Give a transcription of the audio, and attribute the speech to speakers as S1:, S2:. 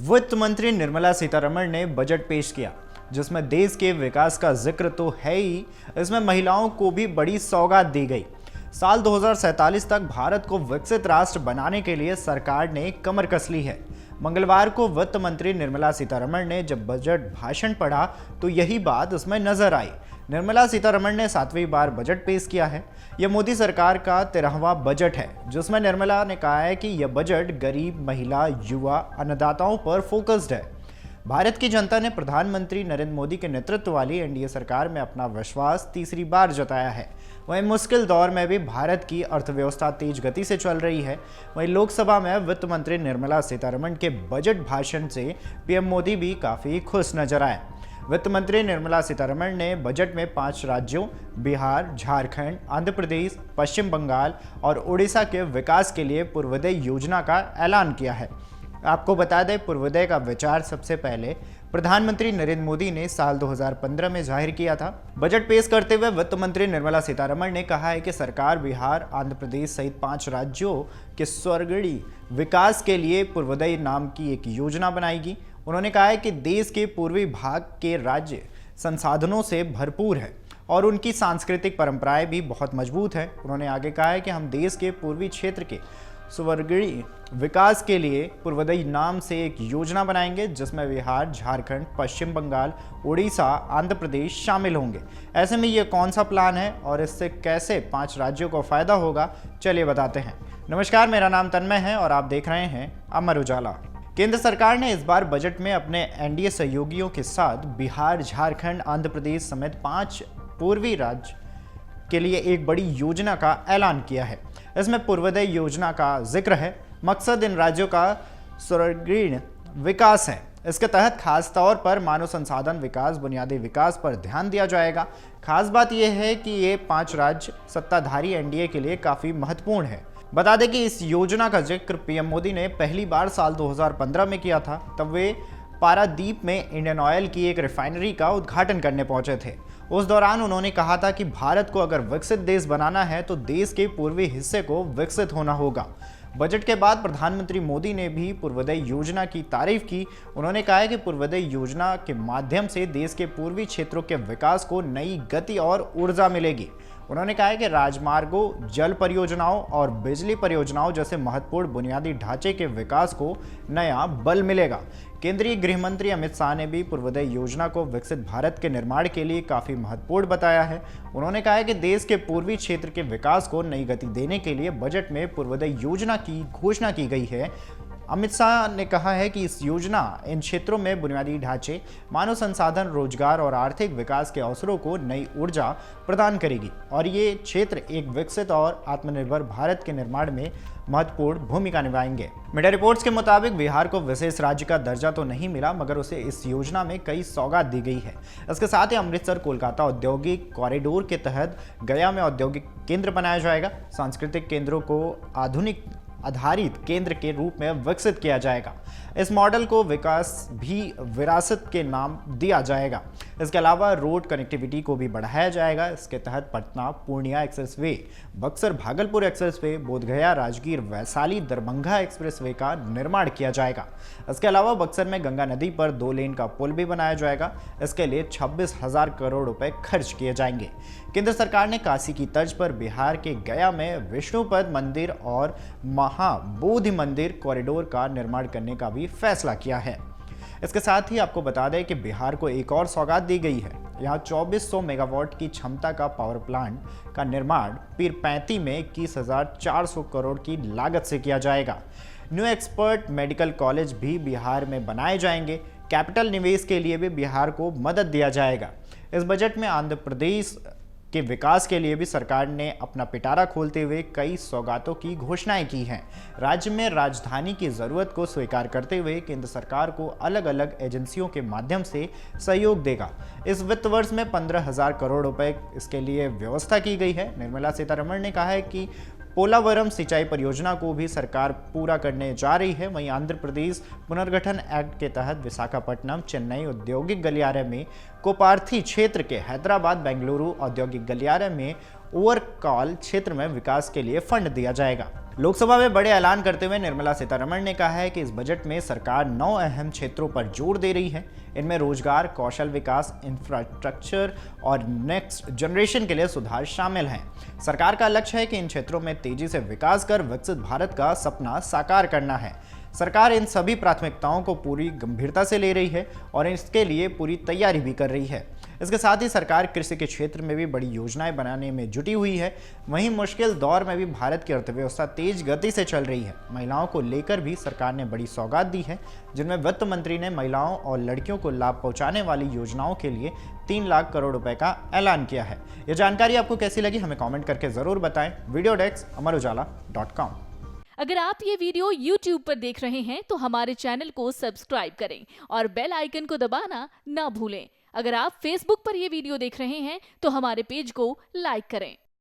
S1: वित्त मंत्री निर्मला सीतारमण ने बजट पेश किया जिसमें देश के विकास का जिक्र तो है ही, इसमें महिलाओं को भी बड़ी सौगात दी गई। साल 2047 तक भारत को विकसित राष्ट्र बनाने के लिए सरकार ने कमर कस ली है। मंगलवार को वित्त मंत्री निर्मला सीतारमण ने जब बजट भाषण पढ़ा तो यही बात उसमें नजर आई। निर्मला सीतारमण ने 7वीं बार बजट पेश किया है। यह मोदी सरकार का 13वां बजट है जिसमें निर्मला ने कहा है कि यह बजट गरीब, महिला, युवा, अन्नदाताओं पर फोकस्ड है। भारत की जनता ने प्रधानमंत्री नरेंद्र मोदी के नेतृत्व वाली एनडीए सरकार में अपना विश्वास तीसरी बार जताया है। वहीं मुश्किल दौर में भी भारत की अर्थव्यवस्था तेज गति से चल रही है। वहीं लोकसभा में वित्त मंत्री निर्मला सीतारमण के बजट भाषण से पीएम मोदी भी काफी खुश नजर आए। वित्त मंत्री निर्मला सीतारमण ने बजट में 5 राज्यों बिहार, झारखंड, आंध्र प्रदेश, पश्चिम बंगाल और उड़ीसा के विकास के लिए पूर्वोदय योजना का ऐलान किया है। आपको बता दें, पूर्वोदय का विचार सबसे पहले प्रधानमंत्री नरेंद्र मोदी ने साल 2015 में जाहिर किया था। बजट पेश करते हुए वित्त मंत्री निर्मला सीतारमण ने कहा है कि सरकार बिहार, आंध्र प्रदेश सहित 5 राज्यों के स्वर्गीय विकास के लिए पूर्वोदय नाम की एक योजना बनाएगी। उन्होंने कहा है कि देश के पूर्वी भाग के राज्य संसाधनों से भरपूर है और उनकी सांस्कृतिक परंपराएं भी बहुत मजबूत है। उन्होंने आगे कहा है कि हम देश के पूर्वी क्षेत्र के स्वर्गीय विकास के लिए पूर्वोदय नाम से एक योजना बनाएंगे जिसमें बिहार, झारखंड, पश्चिम बंगाल, उड़ीसा, आंध्र प्रदेश शामिल होंगे। ऐसे में ये कौन सा प्लान है और इससे कैसे 5 राज्यों को फायदा होगा, चलिए बताते हैं। नमस्कार, मेरा नाम तन्मय है और आप देख रहे हैं अमर उजाला। केंद्र सरकार ने इस बार बजट में अपने एनडीए सहयोगियों के साथ बिहार, झारखंड, आंध्र प्रदेश समेत 5 पूर्वी राज्य के लिए एक बड़ी योजना का ऐलान किया है। इसमें पूर्वोदय योजना का जिक्र है। मकसद इन राज्यों का स्वर्गीय विकास है। इसके तहत खास तौर पर मानव संसाधन विकास, बुनियादी विकास पर ध्यान दिया जाएगा। खास बात यह है कि ये 5 राज्य सत्ताधारी एनडीए के लिए काफी महत्वपूर्ण है। बता दें कि इस योजना का जिक्र पीएम मोदी ने पहली बार साल 2015 में किया था। तब वे पारादीप में इंडियन ऑयल की एक रिफाइनरी का उद्घाटन करने पहुंचे थे। उस दौरान उन्होंने कहा था कि भारत को अगर विकसित देश बनाना है तो देश के पूर्वी हिस्से को विकसित होना होगा। बजट के बाद प्रधानमंत्री मोदी ने भी पूर्वोदय योजना की तारीफ की। उन्होंने कहा है कि पूर्वोदय योजना के माध्यम से देश के पूर्वी क्षेत्रों के विकास को नई गति और ऊर्जा मिलेगी। उन्होंने कहा है कि राजमार्गों, जल परियोजनाओं और बिजली परियोजनाओं जैसे महत्वपूर्ण बुनियादी ढांचे के विकास को नया बल मिलेगा। केंद्रीय गृह मंत्री अमित शाह ने भी पूर्वोदय योजना को विकसित भारत के निर्माण के लिए काफी महत्वपूर्ण बताया है। उन्होंने कहा है कि देश के पूर्वी क्षेत्र के विकास को नई गति देने के लिए बजट में पूर्वोदय योजना की घोषणा की गई है। अमित शाह ने कहा है कि इस योजना इन क्षेत्रों में बुनियादी ढांचे, मानव संसाधन, रोजगार और आर्थिक विकास के अवसरों को नई ऊर्जा प्रदान करेगी और ये क्षेत्र एक विकसित और आत्मनिर्भर भारत के निर्माण में महत्वपूर्ण भूमिका निभाएंगे। मीडिया रिपोर्ट्स के मुताबिक बिहार को विशेष राज्य का दर्जा तो नहीं मिला, मगर उसे इस योजना में कई सौगात दी गई है। इसके साथ ही अमृतसर कोलकाता औद्योगिक कॉरिडोर के तहत गया में औद्योगिक केंद्र बनाया जाएगा। सांस्कृतिक केंद्रों को आधुनिक आधारित केंद्र के रूप में विकसित किया जाएगा। इस मॉडल को विकास भी विरासत के नाम दिया जाएगा। इसके अलावा रोड कनेक्टिविटी को भी बढ़ाया जाएगा। इसके तहत Patna Purnia expressway, Buxar Bhagalpur expressway, Bodhgaya Rajgir Vaishali Darbhanga expressway का निर्माण किया जाएगा। इसके अलावा बक्सर में गंगा नदी पर 2 लेन का पुल भी बनाया जाएगा। इसके लिए 26,000 करोड़ रुपए खर्च किए जाएंगे। केंद्र सरकार ने काशी की तर्ज पर बिहार के गया में विष्णुपद मंदिर और महाबोधि मंदिर कॉरिडोर का निर्माण करने का भी फैसला किया है। इसके साथ ही आपको बता दें कि बिहार को एक और सौगात दी गई है। यहाँ 2400 मेगावाट की क्षमता का पावर प्लांट का निर्माण पीरपैंती में 21,400 करोड़ की लागत से किया जाएगा। न्यू एक्सपर्ट मेडिकल कॉलेज भी बिहार में बनाए जाएंगे। कैपिटल निवेश के लिए भी बिहार को मदद दिया जाएगा। इस बजट में आंध्र प्रदेश के विकास के लिए भी सरकार ने अपना पिटारा खोलते हुए कई सौगातों की घोषणाएं की हैं। राज्य में राजधानी की जरूरत को स्वीकार करते हुए केंद्र सरकार को अलग अलग एजेंसियों के माध्यम से सहयोग देगा। इस वित्त वर्ष में 15,000 करोड़ रुपए इसके लिए व्यवस्था की गई है। निर्मला सीतारमण ने कहा है कि पोलावरम सिंचाई परियोजना को भी सरकार पूरा करने जा रही है। वहीं आंध्र प्रदेश पुनर्गठन एक्ट के तहत विशाखापट्टनम, चेन्नई औद्योगिक गलियारे में, कोपार्थी क्षेत्र के हैदराबाद, बेंगलुरु औद्योगिक गलियारे में ओवरऑल क्षेत्र में विकास के लिए फंड दिया जाएगा। लोकसभा में बड़े ऐलान करते हुए निर्मला सीतारमण ने कहा है कि इस बजट में सरकार 9 अहम क्षेत्रों पर जोर दे रही है। इनमें रोजगार, कौशल विकास, इंफ्रास्ट्रक्चर और नेक्स्ट जनरेशन के लिए सुधार शामिल हैं। सरकार का लक्ष्य है कि इन क्षेत्रों में तेजी से विकास कर विकसित भारत का सपना साकार करना है। सरकार इन सभी प्राथमिकताओं को पूरी गंभीरता से ले रही है और इसके लिए पूरी तैयारी भी कर रही है। इसके साथ ही सरकार कृषि के क्षेत्र में भी बड़ी योजनाएं बनाने में जुटी हुई है। वहीं मुश्किल दौर में भी भारत की अर्थव्यवस्था तेज गति से चल रही है। महिलाओं को लेकर भी सरकार ने बड़ी सौगात दी है, जिनमें वित्त मंत्री ने महिलाओं और लड़कियों को लाभ पहुंचाने वाली योजनाओं के लिए 3 लाख करोड़ रुपए का ऐलान किया है। यह जानकारी आपको कैसी लगी हमें कॉमेंट करके जरूर बताएं। वीडियो डेस्क अमरउजाला.com।
S2: अगर आप ये वीडियो YouTube पर देख रहे हैं तो हमारे चैनल को सब्सक्राइब करें और बेल आइकन को दबाना ना भूलें। अगर आप Facebook पर ये वीडियो देख रहे हैं तो हमारे पेज को लाइक करें।